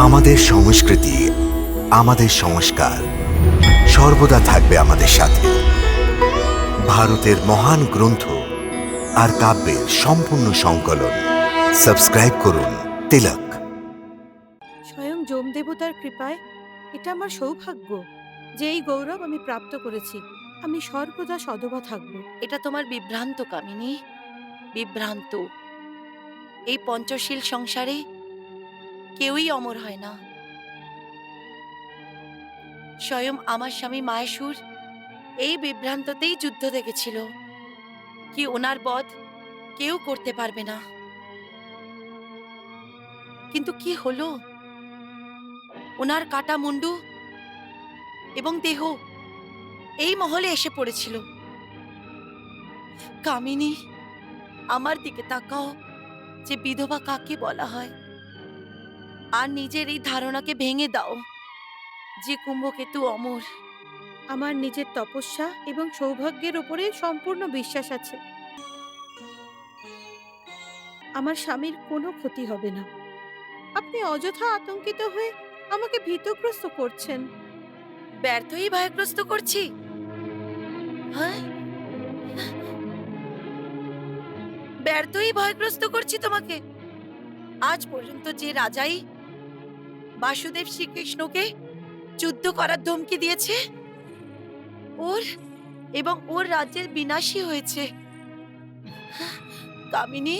আমাদের সংস্কৃতি, আমাদের সংস্কার সর্বদা থাকবে আমাদের সাথে। ভারতের মহান গ্রন্থ আর কাব্যের সম্পূর্ণ সংকলন। সাবস্ক্রাইব করুন তিলক। স্বয়ং যম দেবতার কৃপায় এটা আমার সৌভাগ্য যে এই গৌরব আমি প্রাপ্ত করেছি। আমি সর্বদা সদবা থাকব। এটা তোমার বিভ্রান্ত, কামিনী, বিভ্রান্ত। এই পঞ্চশীল সংসারে কেউই অমর হয় না। স্বয়ং আমার স্বামী মায়েশূর এই বিভ্রান্ততেই যুদ্ধ দেখেছিল কি ওনার বধ কেউ করতে পারবে না। কিন্তু কি হলো? ওনার কাটা মুন্ডু এবং দেহ এই মহলে এসে পড়েছিল। কামিনী, আমার দিকে তাকাও যে বিধবা কাকে বলা হয়, আর নিজের এই ধারণাকে ভেঙে দাও যে কুম্ভকেতু অমর। আমার নিজের তপস্যা এবং সৌভাগ্যের উপরে সম্পূর্ণ বিশ্বাস আছে। আমার স্বামীর কোনো ক্ষতি হবে না। আপনি অযথা আতঙ্কিত হয়ে আমাকে ভীতগ্রস্ত করছেন। ব্যর্থই ভয়গ্রস্ত করছি? হ্যাঁ, ব্যর্থই ভয়গ্রস্ত করছি তোমাকে। আজ পর্যন্ত যে রাজাই বাসুদেব শ্রীকৃষ্ণকে যুদ্ধ করার ধমকি দিয়েছে, ওর এবং ওর রাজ্যের বিনাশই হয়েছে। কামিনী,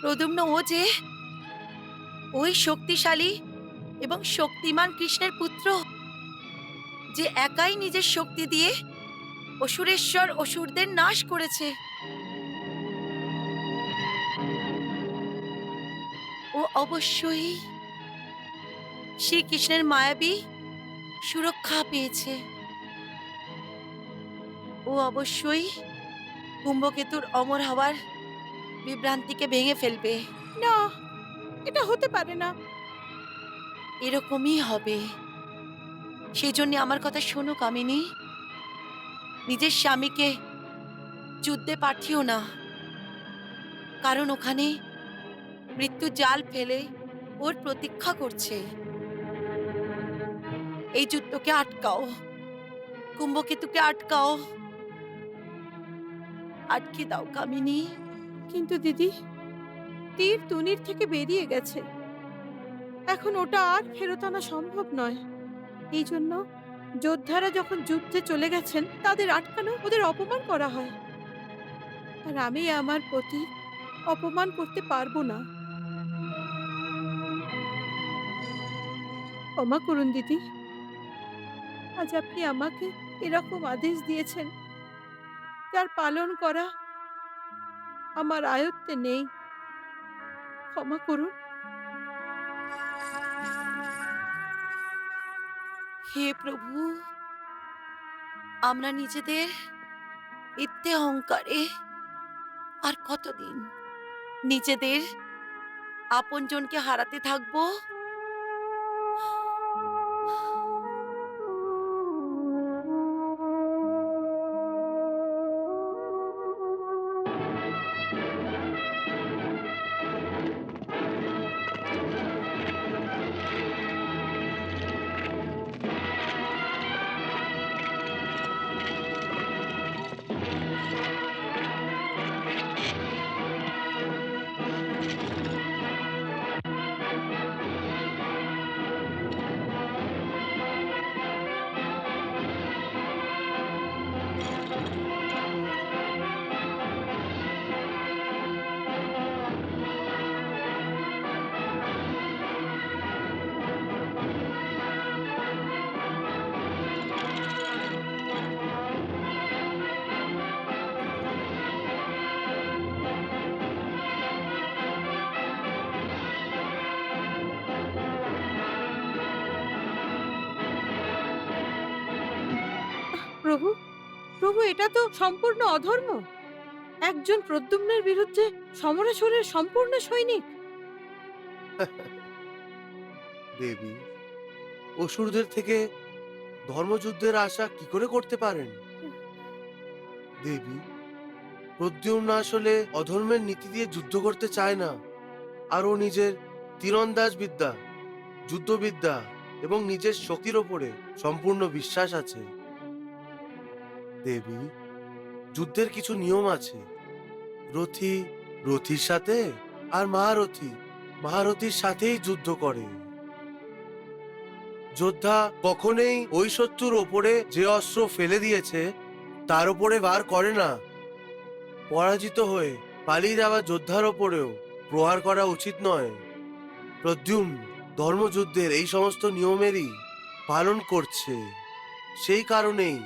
প্রদ্যুম্ন ও যে ওই শক্তিশালী এবং শক্তিমান কৃষ্ণের পুত্র, যে একাই নিজের শক্তি দিয়ে অসুরেশ্বর অসুরদের নাশ করেছে। ও অবশ্যই শ্রীকৃষ্ণের মায়াবী সুরক্ষা পেয়েছে। ও অবশ্যই কুম্ভকেতুর অমর হওয়ার বিভ্রান্তিকে ভেঙে ফেলবে। না, এটা হতে পারে না। এরকমই হবে। সেই জন্য আমার কথা শোনো কামিনী, নিজের স্বামীকে যুদ্ধে পাঠিও না, কারণ ওখানে মৃত্যু জাল ফেলে ওর প্রতীক্ষা করছে। এই যুদ্ধকে আটকাও, কুম্ভকেতুকে আটকাও, আটকে দাও কামিনী। কিন্তু দিদি, তীর তুনির থেকে বেরিয়ে গেছে। এখন ওটা আর ফেরত আনা সম্ভব নয়। এই জন্য যোদ্ধারা যখন যুদ্ধে চলে গেছেন তাদের আটকানো, ওদের অপমান করা হয়। আর আমি আমার পতি অপমান করতে পারবো না। ক্ষমা করুন দিদি, আজ আপনি আমাকে এরকম আদেশ দিয়েছেন যার পালন করা আমার আয়ত্তে নেই। ক্ষমা করুন। হে প্রভু, আমরা নিজেদের মিথ্যে অহংকারে আর কতদিন নিজেদের আপনজনকে হারাতে থাকবো? প্রভু, প্রভু, এটা তো সম্পূর্ণ অধর্ম। একজন প্রদ্যুম্নের বিরুদ্ধে সমরেশ্বরের সম্পূর্ণ সৈনিক। দেবী, অসুরদের থেকে ধর্মযুদ্ধের আশা কি করে করতে পারেন? দেবী, প্রদ্যুম্ন আসলে অধর্মের নীতি দিয়ে যুদ্ধ করতে চায় না, আর ও নিজের তীরন্দাজ বিদ্যা, যুদ্ধবিদ্যা এবং নিজের শক্তির ওপরে সম্পূর্ণ বিশ্বাস আছে। দেবী, যুদ্ধের কিছু নিয়ম আছে। রথী রথীর সাথে আর মহারথী মহারথীর সাথেই যুদ্ধ করে। যোদ্ধা কখনোই ওই শত্রুর ওপরে যে অস্ত্র ফেলে দিয়েছে তার ওপরে বার করে না। পরাজিত হয়ে পালিয়ে যাওয়া যোদ্ধার ওপরেও প্রহার করা উচিত নয়। প্রদ্যুম্ন ধর্মযুদ্ধের এই সমস্ত নিয়মেরই পালন করছে। সেই কারণেই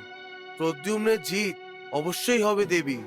প্রদ্যুম্নের জিত অবশ্যই হবে দেবী।